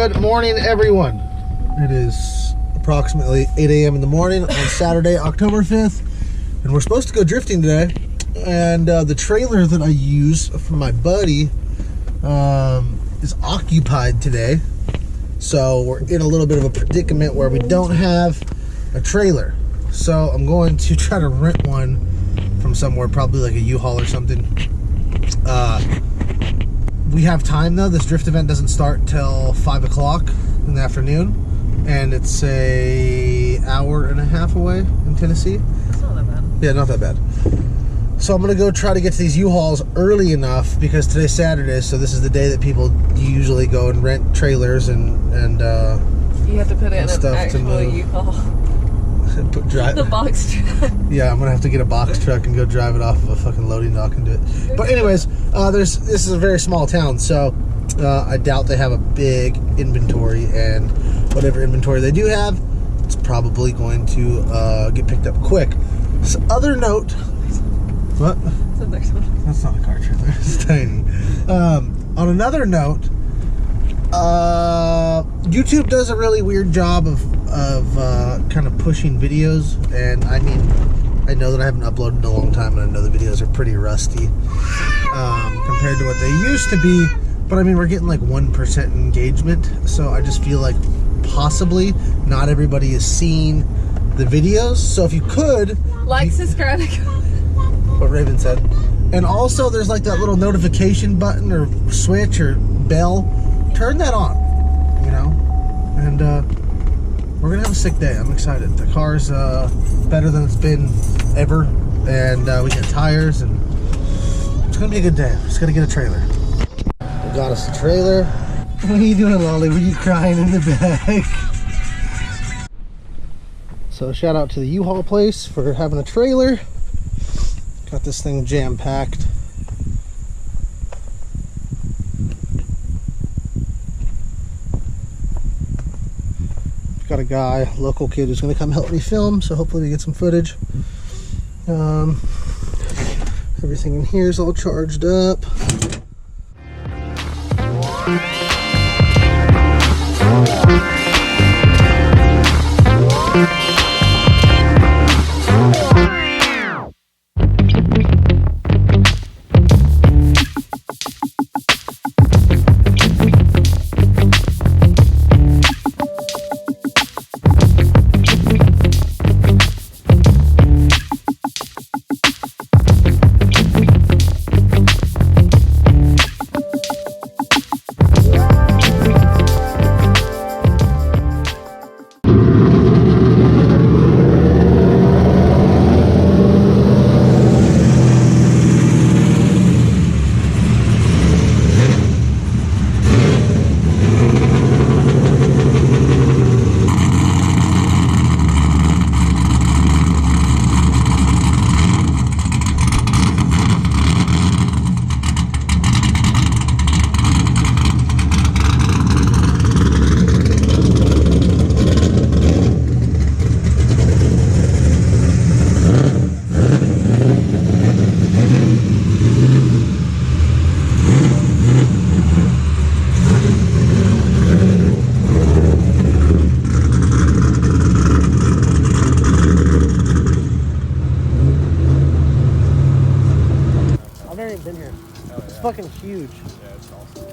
Good morning, everyone. It is approximately 8 a.m. in the morning on Saturday, October 5th, and we're supposed to go drifting today. And the trailer that I use for my buddy is occupied today. So we're in a little bit of a predicament where we don't have a trailer. So I'm going to try to rent one from somewhere, probably like a U-Haul or something. We have time though. This drift event doesn't start till 5 o'clock in the afternoon, and it's an hour and a half away in Tennessee. It's not that bad. Yeah, not that bad. So I'm gonna go try to get to these U-Hauls early enough because today's Saturday, so this is the day that people usually go and rent trailers and you have to put it in an actual U-Haul. The box truck. Yeah, I'm gonna have to get a box truck and go drive it off of a fucking loading dock and do it. But anyways, this is a very small town, so I doubt they have a big inventory, and whatever inventory they do have, it's probably going to get picked up quick. So, other note, what? That's not a car trailer. It's tiny. On another note, YouTube does a really weird job of kind of pushing videos, and I mean, I know that I haven't uploaded in a long time, and I know the videos are pretty rusty compared to what they used to be, but I mean, we're getting like 1% engagement, so I just feel like possibly not everybody is seeing the videos. So if you could like, subscribe, what Raven said. And also there's like that little notification button or switch or bell, turn that on, you know, and we're gonna have a sick day. I'm excited. The car's better than it's been ever, and we got tires, and it's gonna be a good day. Just gotta get a trailer. We got us a trailer. What are you doing, Lolly? Were you crying in the back? So shout out to the U-Haul place for having a trailer. Got this thing jam-packed. Got a guy, local kid, who's gonna come help me film, so hopefully we get some footage. Everything in here is all charged up. Been here. It's fucking huge. Yeah, it's awesome.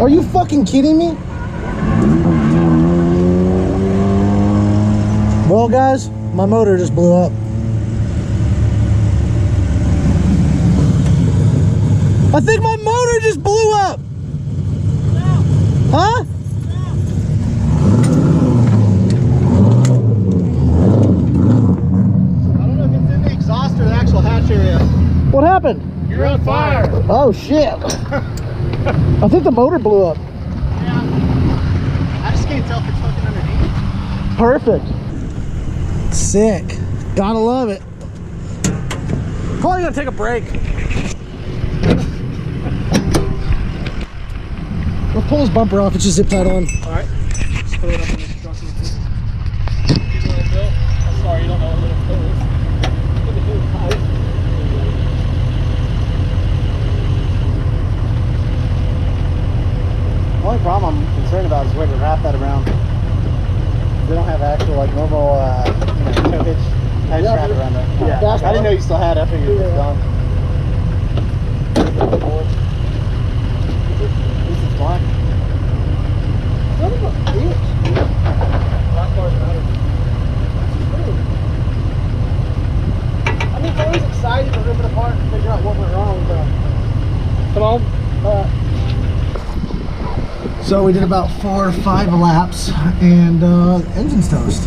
Are you fucking kidding me? Well, guys, my motor just blew up. I think my motor just blew up. Huh? I don't know if it's in the exhaust or the actual hatch area. What happened? You're on fire. Oh shit. I think the motor blew up. Yeah. I just can't tell if it's fucking underneath. Perfect. Sick. Gotta love it. Probably gonna take a break. We'll pull his bumper off. It's just zip tied on. All right. Just throw it up in the truck real quick. Here's a little bill. I'm sorry, you don't know what a little bill is. The only problem I'm concerned about is where to wrap that around. They don't have actual like normal tow hitch. I just wrap it around there. Yeah. I didn't know you still had after you were gone. This is black. Son of a bitch. Black car's better. I mean, I'm always excited to rip it apart and figure out what went wrong, but Come on. So we did about 4 or 5 laps and engine's toast.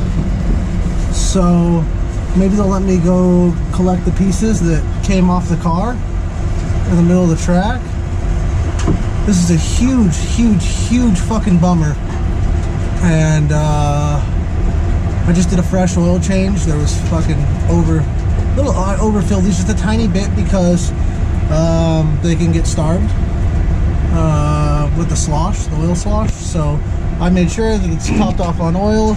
So maybe they'll let me go collect the pieces that came off the car in the middle of the track. This is a huge, huge, huge fucking bummer. And I just did a fresh oil change. There was fucking little overfilled these just a tiny bit because they can get starved with the slosh, the oil slosh. So I made sure that it's topped off on oil,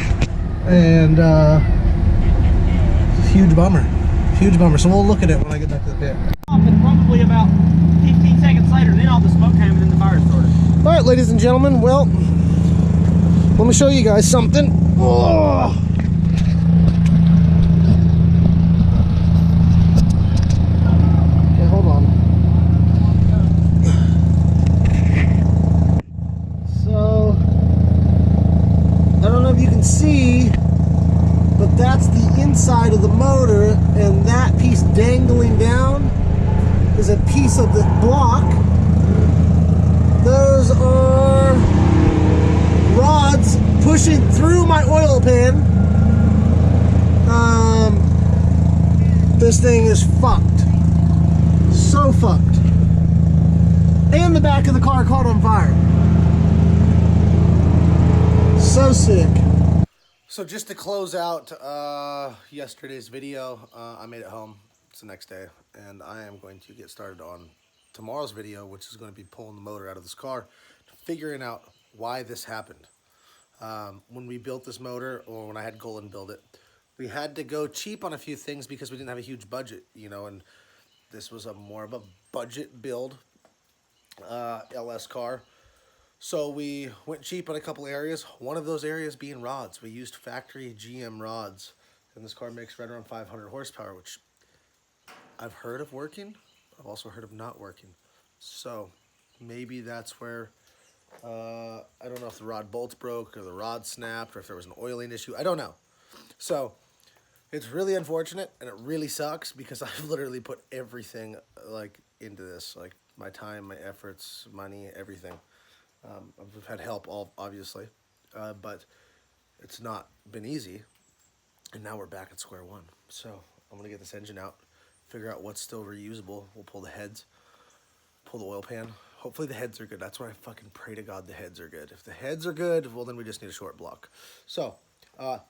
and huge bummer. So we'll look at it when I get back to the pit. And probably about 15 seconds later, then all the smoke came and then the fire started. All right, ladies and gentlemen, well, let me show you guys something. Oh. Okay, hold on. So, I don't know if you can see, but that's the inside of the motor, and that piece dangling down is a piece of the block. Those are rods pushing through my oil pan. This thing is fucked. So fucked. And the back of the car caught on fire. So sick. So just to close out yesterday's video, I made it home. It's the next day, and I am going to get started on tomorrow's video, which is going to be pulling the motor out of this car, figuring out why this happened. When we built this motor, or when I had Golan build it, we had to go cheap on a few things because we didn't have a huge budget, you know, and this was more of a budget build LS car. So we went cheap on a couple areas. One of those areas being rods. We used factory GM rods, and this car makes right around 500 horsepower, which I've heard of working. I've also heard of not working. So maybe that's where, I don't know if the rod bolts broke or the rod snapped or if there was an oiling issue. I don't know. So it's really unfortunate, and it really sucks because I've literally put everything like into this, like my time, my efforts, money, everything. I've had help, obviously, but it's not been easy. And now we're back at square one. So I'm going to get this engine out, figure out what's still reusable. We'll pull the heads, pull the oil pan. Hopefully the heads are good. That's why I fucking pray to God the heads are good. If the heads are good, well, then we just need a short block. So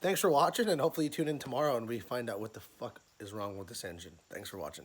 thanks for watching, and hopefully you tune in tomorrow and we find out what the fuck is wrong with this engine. Thanks for watching.